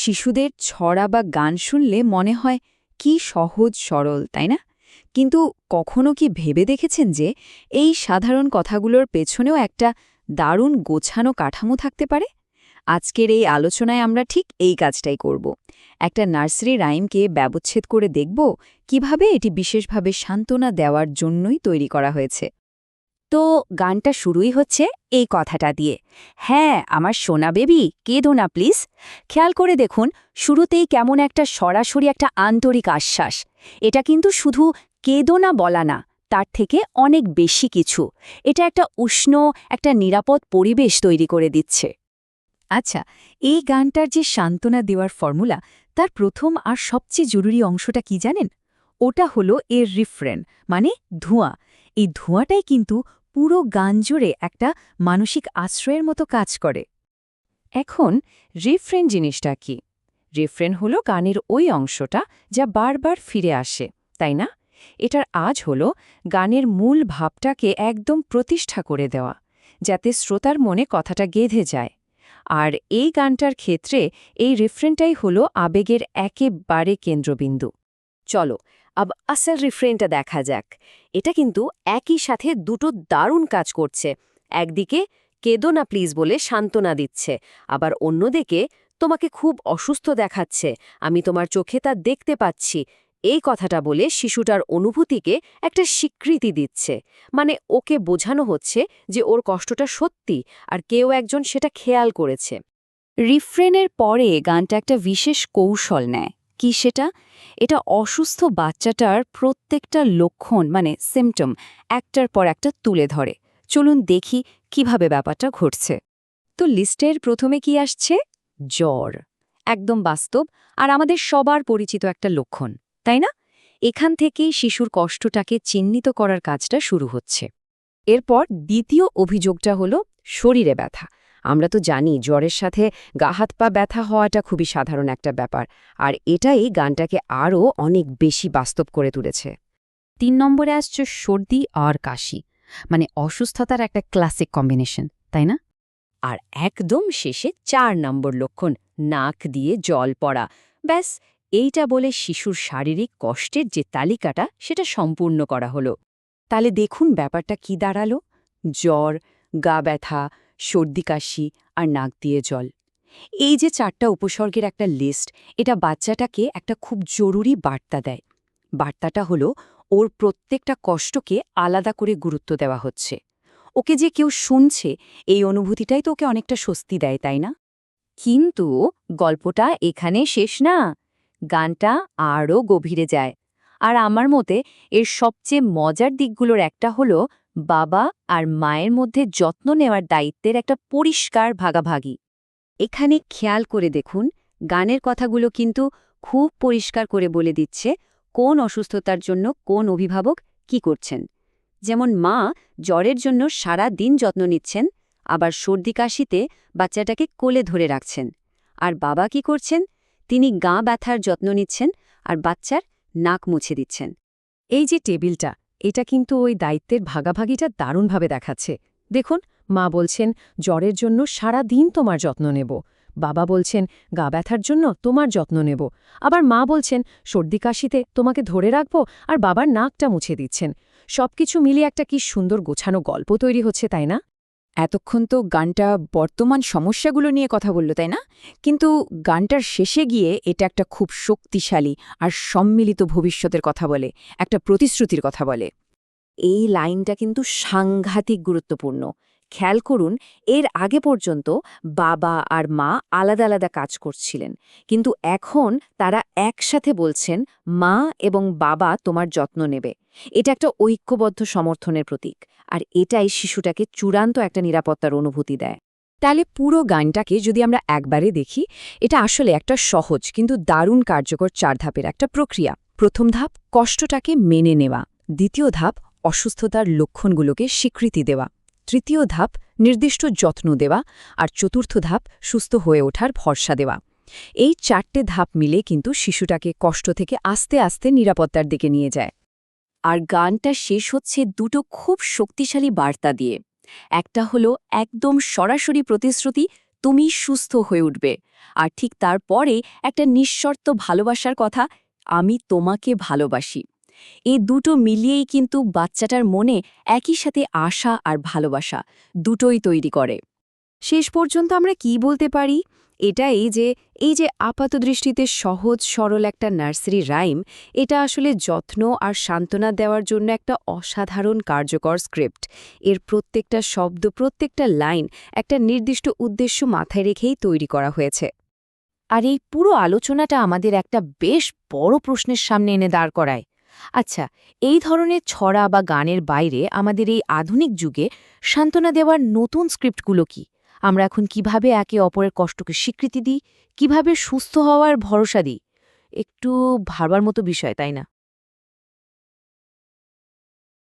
শিশুদের ছড়া বা গান শুনলে মনে হয় কি সহজ সরল, তাই না? কিন্তু কখনো কি ভেবে দেখেছেন যে এই সাধারণ কথাগুলোর পেছনেও একটা দারুণ গোছানো কাঠামো থাকতে পারে? আজকের এই আলোচনায় আমরা ঠিক এই কাজটাই করব। একটা নার্সারি রাইমকে ব্যবচ্ছেদ করে দেখব কিভাবে এটি বিশেষভাবে সান্ত্বনা দেওয়ার জন্যই তৈরি করা হয়েছে। তো গানটা শুরুই হচ্ছে এই কথাটা দিয়ে, হ্যাঁ আমার সোনা বেবি কেঁদো না প্লিজ। খেয়াল করে দেখুন, শুরুতেই কেমন একটা সরাসরি একটা আন্তরিক আশ্বাস। এটা কিন্তু শুধু কেঁদো না বলা না, তার থেকে অনেক বেশি কিছু। এটা একটা উষ্ণ, একটা নিরাপদ পরিবেশ তৈরি করে দিচ্ছে। আচ্ছা, এই গানটার যে সান্ত্বনা দেওয়ার ফর্মুলা, তার প্রথম আর সবচেয়ে জরুরি অংশটা কি জানেন? ওটা হলো এর রিফ্রেন, মানে ধোঁয়া। এই ধোঁয়াটাই কিন্তু পুরো গান জুড়ে একটা মানসিক আশ্রয়ের মতো কাজ করে। এখন রিফ্রেন জিনিসটা কি? রিফ্রেন হলো গানের ওই অংশটা যা বারবার ফিরে আসে, তাই না? এটার আজ হলো গানের মূল ভাবটাকে একদম প্রতিষ্ঠা করে দেওয়া, যাতে শ্রোতার মনে কথাটা গেঁথে যায়। আর এই গানটার ক্ষেত্রে এই রিফ্রেনটাই হলো আবেগের একেবারে কেন্দ্রবিন্দু। চলো আসল রিফ্রেনটা দেখা যাক। এটা কিন্তু একই সাথে দুটো দারুণ কাজ করছে। একদিকে কেঁদো না প্লিজ বলে সান্ত্বনা দিচ্ছে, আবার অন্যদিকে তোমাকে খুব অসুস্থ দেখাচ্ছে, আমি তোমার চোখে তা দেখতে পাচ্ছি, এই কথাটা বলে শিশুটার অনুভূতিকে একটা স্বীকৃতি দিচ্ছে। মানে ওকে বোঝানো হচ্ছে যে ওর কষ্টটা সত্যি, আর কেউ একজন সেটা খেয়াল করেছে। রিফ্রেনের পরে গানটা একটা বিশেষ কৌশল নেয়। কি সেটা? এটা অসুস্থ বাচ্চাটার প্রত্যেকটা লক্ষণ, মানে সিম্পটম, একটার পর একটা তুলে ধরে। চলুন দেখি কিভাবে ব্যাপারটা ঘটছে। তো লিস্টের প্রথমে কি আসছে? জ্বর। একদম বাস্তব আর আমাদের সবার পরিচিত একটা লক্ষণ, তাই না? এখান থেকেই শিশুর কষ্টটাকে চিহ্নিত করার কাজটা শুরু হচ্ছে। এরপর দ্বিতীয় অভিযোগটা হলো শরীরে ব্যথা। আমরা তো জানি জ্বরের সাথে গা হাত পা ব্যথা হওয়াটা খুবই সাধারণ একটা ব্যাপার, আর এটাই গানটাকে আরও অনেক বেশি বাস্তব করে তুলেছে। 3 নম্বরে আসছে সর্দি আর কাশি, মানে অসুস্থতার একটা ক্লাসিক কম্বিনেশন, তাই না? আর একদম শেষে 4 নম্বর লক্ষণ, নাক দিয়ে জল পড়া। ব্যাস, এইটা বলে শিশুর শারীরিক কষ্টের যে তালিকাটা সেটা সম্পূর্ণ করা হলো। তাহলে দেখুন ব্যাপারটা কি দাঁড়ালো। জ্বর, গা ব্যথা, সর্দি কাশি আর নাক দিয়ে জল। এই যে 4টা উপসর্গের একটা লিস্ট, এটা বাচ্চাটাকে একটা খুব জরুরি বার্তা দেয়। বার্তাটা হলো ওর প্রত্যেকটা কষ্টকে আলাদা করে গুরুত্ব দেওয়া হচ্ছে। ওকে যে কেউ শুনছে, এই অনুভূতিটাই তো ওকে অনেকটা স্বস্তি দেয়, তাই না? কিন্তু গল্পটা এখানে শেষ না, গানটা আরও গভীরে যায়। আর আমার মতে এর সবচেয়ে মজার দিকগুলোর একটা হলো বাবা আর মায়ের মধ্যে যত্ন নেওয়ার দায়িত্বের একটা পরিষ্কার ভাগাভাগি। এখানে খেয়াল করে দেখুন, গানের কথাগুলো কিন্তু খুব পরিষ্কার করে বলে দিচ্ছে কোন অসুস্থতার জন্য কোন অভিভাবক কি করছেন। যেমন মা জ্বরের জন্য সারা দিন যত্ন নিচ্ছেন, আবার সর্দি কাশিতে বাচ্চাটাকে কোলে ধরে রাখছেন। আর বাবা কি করছেন? তিনি গা ব্যথার যত্ন নিচ্ছেন আর বাচ্চার নাক মুছে দিচ্ছেন। এই যে টেবিলটা, এটা কিন্তু ওই দায়িত্বের ভাগাভাগিটা দারুণভাবে দেখাচ্ছে। দেখুন, মা বলছেন জ্বরের জন্য সারা দিন তোমার যত্ন নেব, বাবা বলছেন গা ব্যথার জন্য তোমার যত্ন নেব, আবার মা বলছেন সর্দি কাশিতে তোমাকে ধরে রাখব, আর বাবার নাকটা মুছে দিচ্ছেন। সবকিছু মিলিয়ে একটা কি সুন্দর গোছানো গল্প তৈরি হচ্ছে, তাই না? এতক্ষণ তো গানটা বর্তমান সমস্যাগুলো নিয়ে কথা বলল, তাই না? কিন্তু গানটার শেষে গিয়ে এটা একটা খুব শক্তিশালী আর সম্মিলিত ভবিষ্যতের কথা বলে, একটা প্রতিশ্রুতির কথা বলে। এই লাইনটা কিন্তু সাংঘাতিক গুরুত্বপূর্ণ। খেয়াল করুন, এর আগে পর্যন্ত বাবা আর মা আলাদা আলাদা কাজ করছিলেন, কিন্তু এখন তারা একসাথে বলছেন মা এবং বাবা তোমার যত্ন নেবে। এটা একটা ঐক্যবদ্ধ সমর্থনের প্রতীক, আর এটাই শিশুটাকে চূড়ান্ত একটা নিরাপত্তার অনুভূতি দেয়। তাহলে পুরো গানটাকে যদি আমরা একবারে দেখি, এটা আসলে একটা সহজ কিন্তু দারুণ কার্যকর 4 ধাপের একটা প্রক্রিয়া। প্রথম ধাপ কষ্টটাকে মেনে নেওয়া, দ্বিতীয় ধাপ অসুস্থতার লক্ষণগুলোকে স্বীকৃতি দেওয়া, তৃতীয় ধাপ নির্দিষ্ট যত্ন দেওয়া, আর চতুর্থ ধাপ সুস্থ হয়ে ওঠার ভরসা দেওয়া। এই 4টে ধাপ মিলে কিন্তু শিশুটাকে কষ্ট থেকে আস্তে আস্তে নিরাপত্তার দিকে নিয়ে যায়। আর গানটা শেষ হচ্ছে দুটো খুব শক্তিশালী বার্তা দিয়ে। একটা হলো একদম সরাসরি প্রতিশ্রুতি, তুমি সুস্থ হয়ে উঠবে। আর ঠিক তারপরে একটা নিঃশর্ত ভালোবাসার কথা, আমি তোমাকে ভালোবাসি। এই দুটো মিলিয়েই কিন্তু বাচ্চাটার মনে একই সাথে আশা আর ভালোবাসা দুটোই তৈরি করে। শেষ পর্যন্ত আমরা কি বলতে পারি? এটাই যে এই যে আপাতদৃষ্টিতে সহজ সরল একটা নার্সারি রাইম, এটা আসলে যত্ন আর সান্ত্বনা দেওয়ার জন্য একটা অসাধারণ কার্যকর স্ক্রিপ্ট। এর প্রত্যেকটা শব্দ, প্রত্যেকটা লাইন একটা নির্দিষ্ট উদ্দেশ্য মাথায় রেখেই তৈরি করা হয়েছে। আর এই পুরো আলোচনাটা আমাদের একটা বেশ বড় প্রশ্নের সামনে এনে দাঁড় করায়। আচ্ছা, এই ধরনের ছড়া বা গানের বাইরে আমাদের এই আধুনিক যুগে সান্ত্বনা দেওয়ার নতুন স্ক্রিপ্টগুলো কি? আমরা এখন কিভাবে একে অপরের কষ্টকে স্বীকৃতি দিই, কিভাবে সুস্থ হওয়ার ভরসা দিই? একটু ভাবার মতো বিষয়, তাই না?